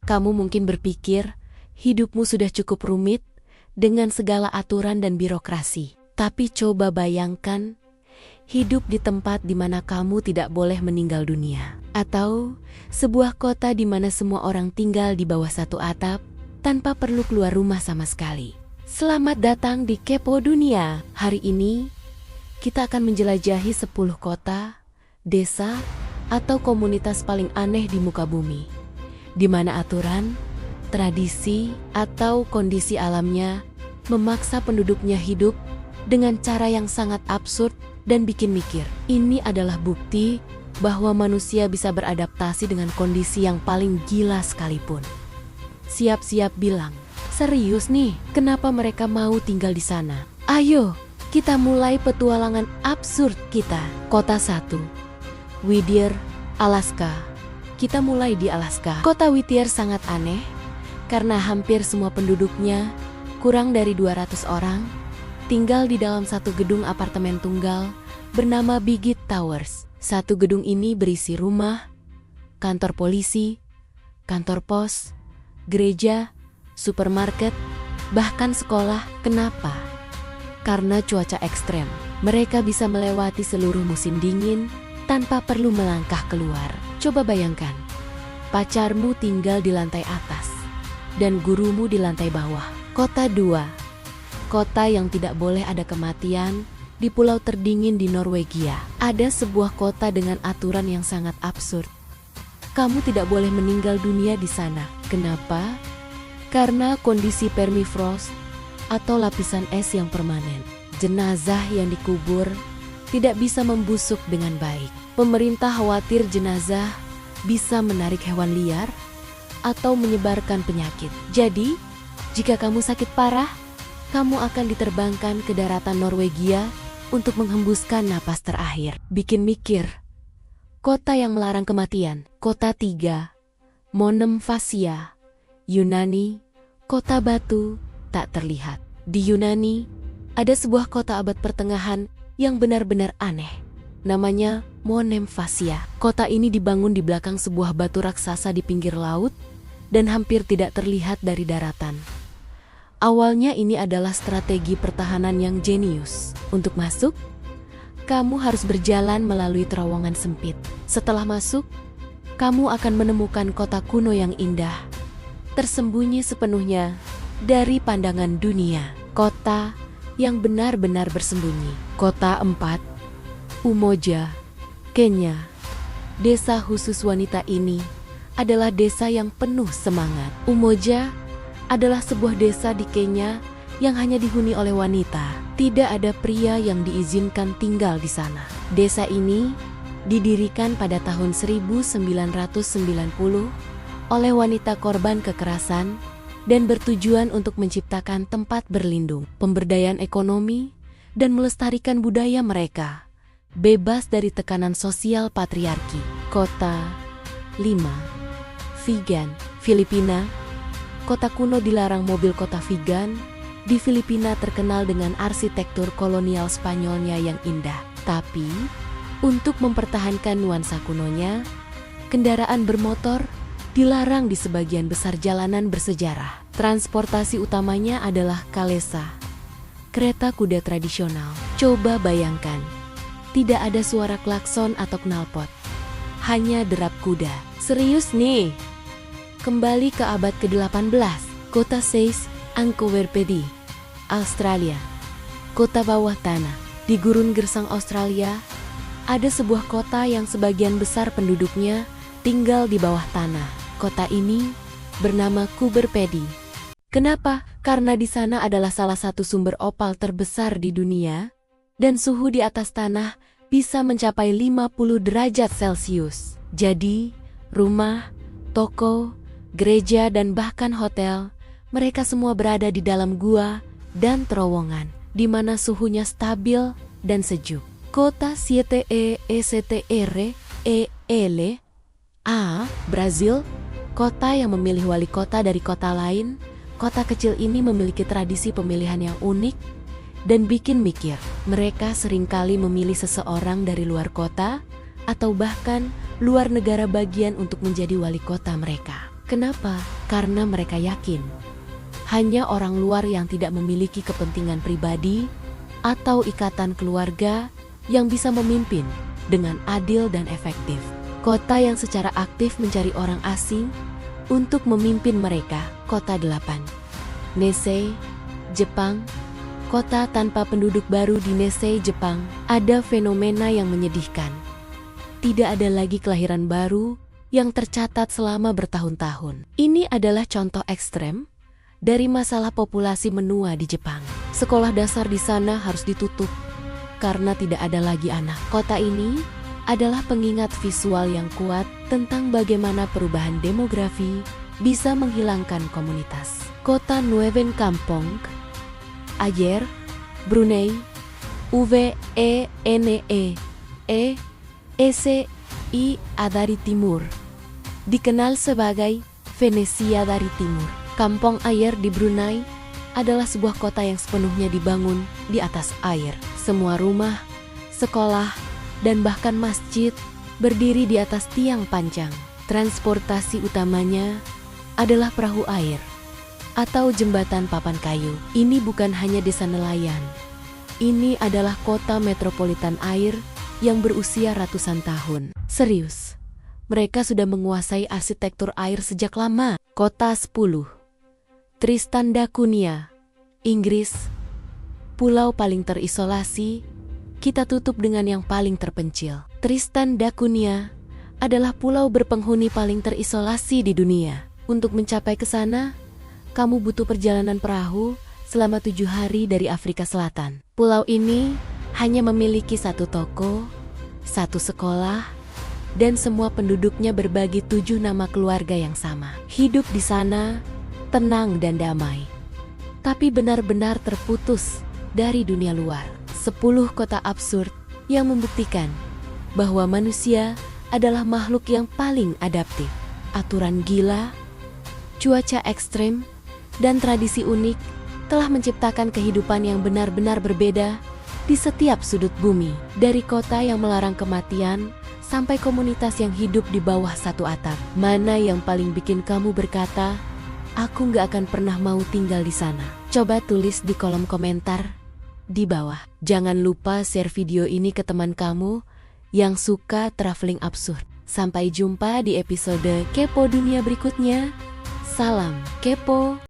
Kamu mungkin berpikir, hidupmu sudah cukup rumit dengan segala aturan dan birokrasi. Tapi coba bayangkan, hidup di tempat di mana kamu tidak boleh meninggal dunia. Atau sebuah kota di mana semua orang tinggal di bawah satu atap, tanpa perlu keluar rumah sama sekali. Selamat datang di Kepo Dunia. Hari ini, kita akan menjelajahi 10 kota, desa, atau komunitas paling aneh di muka bumi, di mana aturan, tradisi, atau kondisi alamnya memaksa penduduknya hidup dengan cara yang sangat absurd dan bikin mikir. Ini adalah bukti bahwa manusia bisa beradaptasi dengan kondisi yang paling gila sekalipun. Siap-siap bilang, serius nih, kenapa mereka mau tinggal di sana? Ayo, kita mulai petualangan absurd kita. Kota 1, Whittier, Alaska. Kita mulai di Alaska. Kota Whittier sangat aneh, karena hampir semua penduduknya, kurang dari 200 orang, tinggal di dalam satu gedung apartemen tunggal bernama Biggit Towers. Satu gedung ini berisi rumah, kantor polisi, kantor pos, gereja, supermarket, bahkan sekolah. Kenapa? Karena cuaca ekstrem. Mereka bisa melewati seluruh musim dingin tanpa perlu melangkah keluar. Coba bayangkan, pacarmu tinggal di lantai atas dan gurumu di lantai bawah. Kota 2, kota yang tidak boleh ada kematian di pulau terdingin di Norwegia. Ada sebuah kota dengan aturan yang sangat absurd. Kamu tidak boleh meninggal dunia di sana. Kenapa? Karena kondisi permafrost atau lapisan es yang permanen. Jenazah yang dikubur tidak bisa membusuk dengan baik. Pemerintah khawatir jenazah bisa menarik hewan liar atau menyebarkan penyakit. Jadi, jika kamu sakit parah, kamu akan diterbangkan ke daratan Norwegia untuk menghembuskan napas terakhir. Bikin mikir. Kota yang melarang kematian. Kota 3, Monemvasia, Yunani, kota batu tak terlihat. Di Yunani, ada sebuah kota abad pertengahan yang benar-benar aneh. Namanya Monemvasia. Kota ini dibangun di belakang sebuah batu raksasa di pinggir laut dan hampir tidak terlihat dari daratan. Awalnya ini adalah strategi pertahanan yang jenius. Untuk masuk, kamu harus berjalan melalui terowongan sempit. Setelah masuk, kamu akan menemukan kota kuno yang indah, tersembunyi sepenuhnya dari pandangan dunia. Kota yang benar-benar bersembunyi. Kota 4, Umoja, Kenya. Desa khusus wanita ini adalah desa yang penuh semangat. Umoja adalah sebuah desa di Kenya yang hanya dihuni oleh wanita. Tidak ada pria yang diizinkan tinggal di sana. Desa ini didirikan pada tahun 1990 oleh wanita korban kekerasan dan bertujuan untuk menciptakan tempat berlindung, pemberdayaan ekonomi, dan melestarikan budaya mereka, bebas dari tekanan sosial patriarki. Kota 5, Vigan, Filipina. Kota kuno dilarang mobil. Kota Vigan di Filipina terkenal dengan arsitektur kolonial Spanyolnya yang indah. Tapi, untuk mempertahankan nuansa kunonya, kendaraan bermotor dilarang di sebagian besar jalanan bersejarah. Transportasi utamanya adalah kalesa, kereta kuda tradisional. Coba bayangkan, tidak ada suara klakson atau knalpot, hanya derap kuda. Serius nih? Kembali ke abad ke-18, kota 6, Angkowerpedi, Australia. Kota bawah tanah. Di gurun gersang Australia, ada sebuah kota yang sebagian besar penduduknya tinggal di bawah tanah. Kota ini bernama Kuberpedi. Kenapa? Karena di sana adalah salah satu sumber opal terbesar di dunia, dan suhu di atas tanah bisa mencapai 50 derajat Celcius. Jadi, rumah, toko, gereja, dan bahkan hotel, mereka semua berada di dalam gua dan terowongan, di mana suhunya stabil dan sejuk. Kota 7 Brazil, kota yang memilih wali kota dari kota lain. Kota kecil ini memiliki tradisi pemilihan yang unik dan bikin mikir. Mereka seringkali memilih seseorang dari luar kota atau bahkan luar negara bagian untuk menjadi wali kota mereka. Kenapa? karena mereka yakin hanya orang luar yang tidak memiliki kepentingan pribadi atau ikatan keluarga yang bisa memimpin dengan adil dan efektif. Kota yang secara aktif mencari orang asing untuk memimpin mereka. Kota 8. Nesei, Jepang. Kota tanpa penduduk baru di Nesei, Jepang. Ada fenomena yang menyedihkan. Tidak ada lagi kelahiran baru yang tercatat selama bertahun-tahun. Ini adalah contoh ekstrem dari masalah populasi menua di Jepang. Sekolah dasar di sana harus ditutup karena tidak ada lagi anak. Kota ini adalah pengingat visual yang kuat tentang bagaimana perubahan demografi bisa menghilangkan komunitas. Kota Nueven Kampong, Ayer, Brunei, VENEE dari Timur, dikenal sebagai Venesia dari Timur. Kampong Ayer di Brunei adalah sebuah kota yang sepenuhnya dibangun di atas air. Semua rumah, sekolah, dan bahkan masjid berdiri di atas tiang panjang. Transportasi utamanya adalah perahu air atau jembatan papan kayu. Ini bukan hanya desa nelayan. Ini adalah kota metropolitan air yang berusia ratusan tahun. Serius, mereka sudah menguasai arsitektur air sejak lama. Kota 10. Tristan da Cunha, Inggris. Pulau paling terisolasi, kita tutup dengan yang paling terpencil. Tristan da Cunha adalah pulau berpenghuni paling terisolasi di dunia. Untuk mencapai ke sana, kamu butuh perjalanan perahu selama 7 hari dari Afrika Selatan. Pulau ini hanya memiliki satu toko, satu sekolah, dan semua penduduknya berbagi 7 nama keluarga yang sama. Hidup di sana tenang dan damai, tapi benar-benar terputus dari dunia luar. 10 kota absurd yang membuktikan bahwa manusia adalah makhluk yang paling adaptif. Aturan gila, cuaca ekstrem, dan tradisi unik telah menciptakan kehidupan yang benar-benar berbeda di setiap sudut bumi. Dari kota yang melarang kematian sampai komunitas yang hidup di bawah satu atap. Mana yang paling bikin kamu berkata, aku nggak akan pernah mau tinggal di sana? Coba tulis di kolom komentar di bawah. Jangan lupa share video ini ke teman kamu yang suka traveling absurd. Sampai jumpa di episode Kepo Dunia berikutnya. Salam Kepo.